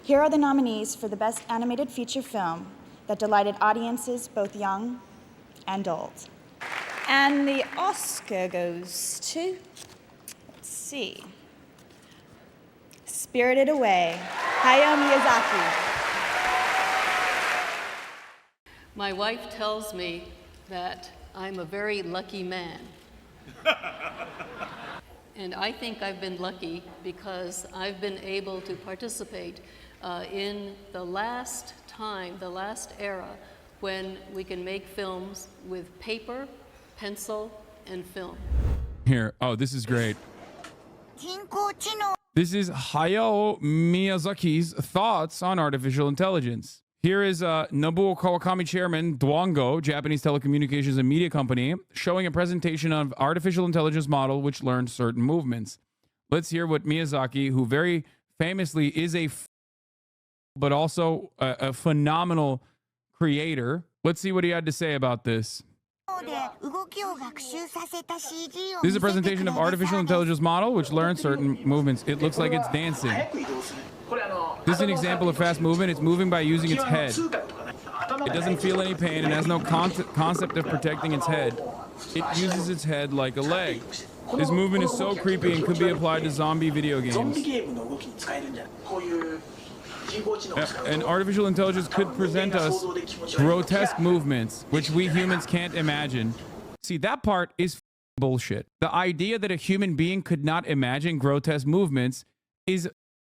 Here are the nominees for the Best Animated Feature Film that delighted audiences both young and old. And the Oscar goes to, let's see, Spirited Away, Hayao Miyazaki. My wife tells me that I'm a very lucky man. And I think I've been lucky because I've been able to participate in the last era, when we can make films with paper, pencil, and film. Here, oh, this is great. This is Hayao Miyazaki's thoughts on artificial intelligence. Here is Nobuo Kawakami chairman Dwango, Japanese telecommunications and media company, showing a presentation of artificial intelligence model which learns certain movements. Let's hear what Miyazaki, who very famously is but also a phenomenal creator. Let's see what he had to say about this. This is a presentation of artificial intelligence model which learns certain movements. It looks like it's dancing. This is an example of fast movement. It's moving by using its head. It doesn't feel any pain and has no concept of protecting its head. It uses its head like a leg. This movement is so creepy and could be applied to zombie video games. And artificial intelligence could present us grotesque movements, which we humans can't imagine. See, that part is bullshit. The idea that a human being could not imagine grotesque movements is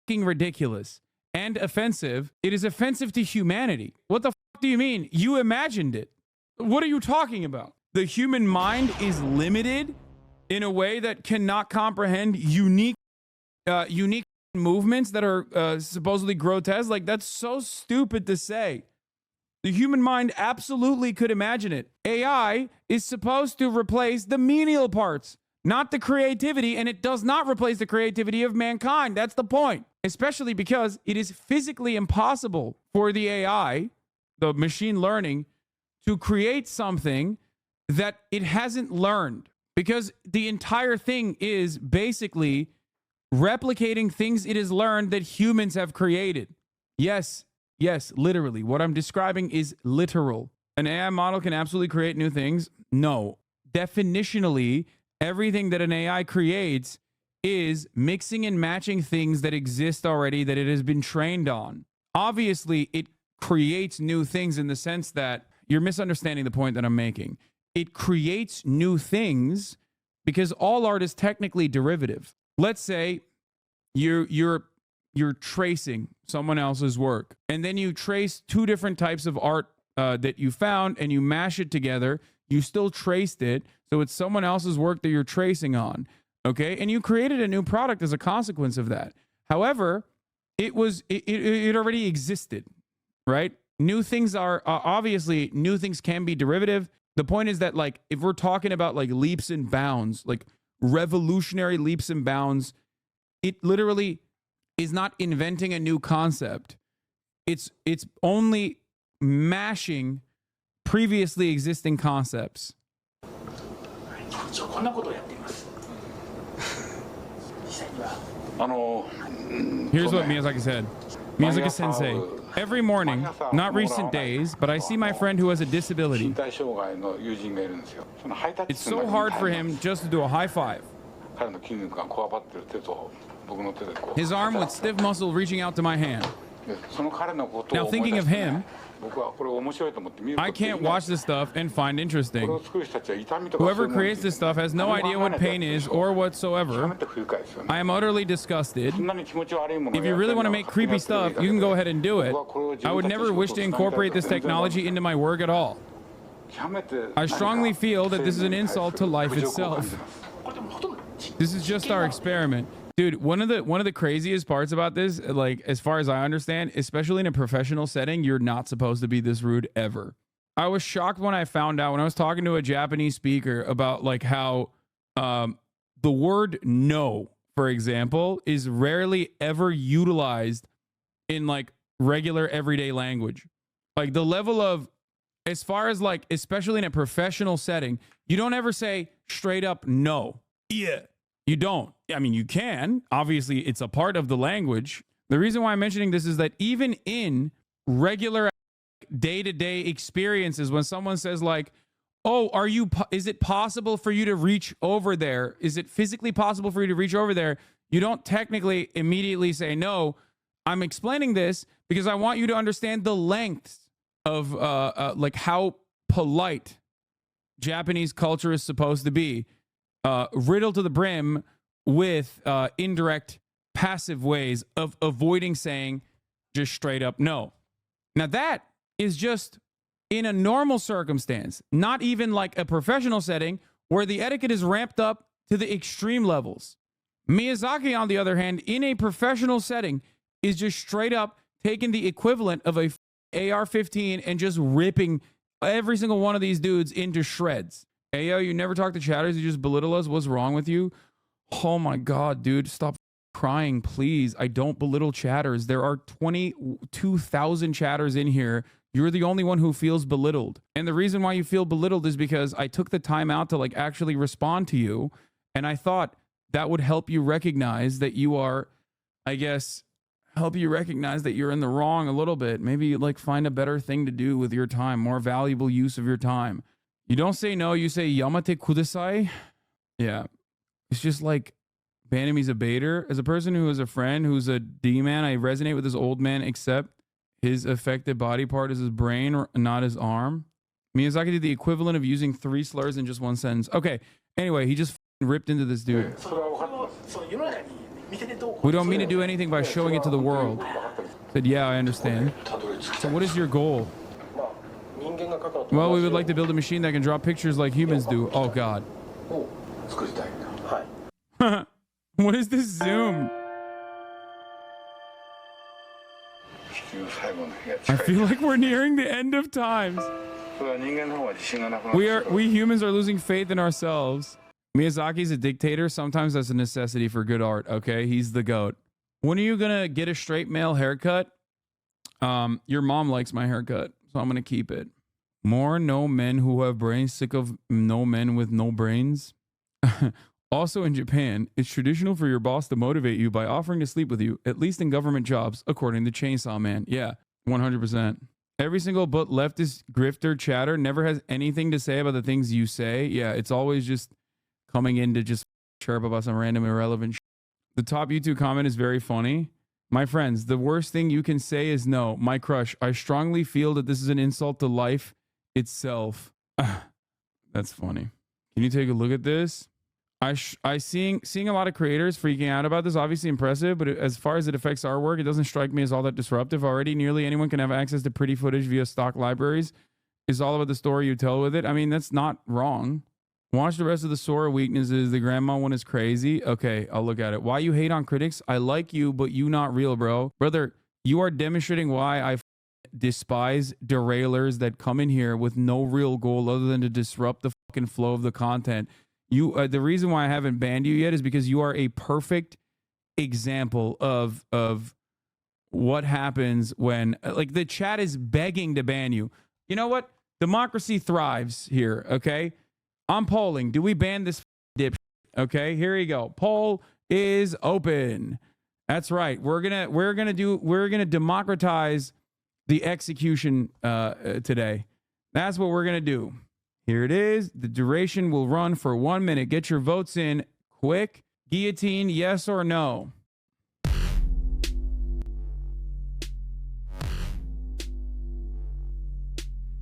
ridiculous and offensive. It is offensive to humanity. What the fuck do you mean? You imagined it. What are you talking about? The human mind is limited in a way that cannot comprehend unique movements that are supposedly grotesque. Like, that's so stupid to say. The human mind absolutely could imagine it. AI is supposed to replace the menial parts, not the creativity, and it does not replace the creativity of mankind. That's the point. Especially because it is physically impossible for the AI, the machine learning, to create something that it hasn't learned. Because the entire thing is basically replicating things it has learned that humans have created. Yes, literally. What I'm describing is literal. An AI model can absolutely create new things. No. Definitionally, everything that an AI creates is mixing and matching things that exist already that it has been trained on. Obviously, it creates new things in the sense that you're misunderstanding the point that I'm making. It creates new things because all art is technically derivative. Let's say you're tracing someone else's work, and then you trace two different types of art that you found, and you mash it together. You still traced it, so it's someone else's work that you're tracing on. Okay, and you created a new product as a consequence of that. However, it already existed, right? New things are obviously new things can be derivative. The point is that, like, if we're talking about like leaps and bounds, like revolutionary leaps and bounds, it literally is not inventing a new concept. It's only mashing previously existing concepts. Here's what Miyazaki said. Miyazaki sensei, every morning, not recent days, but I see my friend who has a disability. It's so hard for him just to do a high five. His arm with stiff muscle reaching out to my hand. Now, thinking of him, I can't watch this stuff and find interesting. Whoever creates this stuff has no idea what pain is or whatsoever. I am utterly disgusted. If you really want to make creepy stuff, you can go ahead and do it. I would never wish to incorporate this technology into my work at all. I strongly feel that this is an insult to life itself. This is just our experiment. Dude, one of the craziest parts about this, like, as far as I understand, especially in a professional setting, you're not supposed to be this rude ever. I was shocked when I found out, when I was talking to a Japanese speaker about like how the word no, for example, is rarely ever utilized in like regular everyday language. Like the level of, as far as like, especially in a professional setting, you don't ever say straight up no. Yeah. You don't. I mean, you can. Obviously, it's a part of the language. The reason why I'm mentioning this is that even in regular day-to-day experiences, when someone says like, oh, is it possible for you to reach over there? Is it physically possible for you to reach over there? You don't technically immediately say, no, I'm explaining this because I want you to understand the lengths of like how polite Japanese culture is supposed to be, riddled to the brim with indirect, passive ways of avoiding saying just straight up no. Now that is just in a normal circumstance, not even like a professional setting where the etiquette is ramped up to the extreme levels. Miyazaki, on the other hand, in a professional setting, is just straight up taking the equivalent of a AR-15 and just ripping every single one of these dudes into shreds. Ayo, you never talk to chatters, you just belittle us. What's wrong with you? Oh my God, dude, stop crying, please. I don't belittle chatters. There are 22,000 chatters in here. You're the only one who feels belittled. And the reason why you feel belittled is because I took the time out to like actually respond to you. And I thought that would help you recognize that you are, I guess, help you recognize that you're in the wrong a little bit. Maybe like find a better thing to do with your time, more valuable use of your time. You don't say no, you say yamate kudasai. Yeah. It's just like Banami's a baiter. As a person who is a friend who's a D-man, I resonate with this old man, except his affected body part is his brain, or not his arm. Miyazaki did the equivalent of using 3 slurs in just one sentence. Okay. Anyway, he just ripped into this dude. We don't mean to do anything by showing it to the world. Said, yeah, I understand. So what is your goal? Well, we would like to build a machine that can draw pictures like humans do. Oh, God. What is this zoom? I feel like we're nearing the end of times. We humans are losing faith in ourselves. Miyazaki's a dictator. Sometimes that's a necessity for good art. Okay, he's the GOAT. When are you gonna get a straight male haircut? Your mom likes my haircut, so I'm gonna keep it. More no men who have brains, sick of no men with no brains. Also in Japan, it's traditional for your boss to motivate you by offering to sleep with you, at least in government jobs, according to Chainsaw Man. Yeah, 100%. Every single but leftist grifter chatter never has anything to say about the things you say. Yeah, it's always just coming in to just chirp about some random irrelevant shit. The top YouTube comment is very funny. My friends, the worst thing you can say is no. My crush, I strongly feel that this is an insult to life itself. That's funny. Can you take a look at this? Seeing a lot of creators freaking out about this, obviously impressive, but as far as it affects our work, it doesn't strike me as all that disruptive. Already nearly anyone can have access to pretty footage via stock libraries. It's all about the story you tell with it. I mean, that's not wrong. Watch the rest of the Sora weaknesses. The grandma one is crazy. Okay, I'll look at it. Why you hate on critics? I like you, but you not real, bro. Brother, you are demonstrating why I despise derailers that come in here with no real goal other than to disrupt the fucking flow of the content. You, the reason why I haven't banned you yet is because you are a perfect example of what happens when like the chat is begging to ban you. You know what? Democracy thrives here. Okay, I'm polling. Do we ban this dip? Okay, here you go. Poll is open. That's right. We're gonna democratize the execution today. That's what we're gonna do. Here it is. The duration will run for 1 minute. Get your votes in quick. Guillotine, yes or no?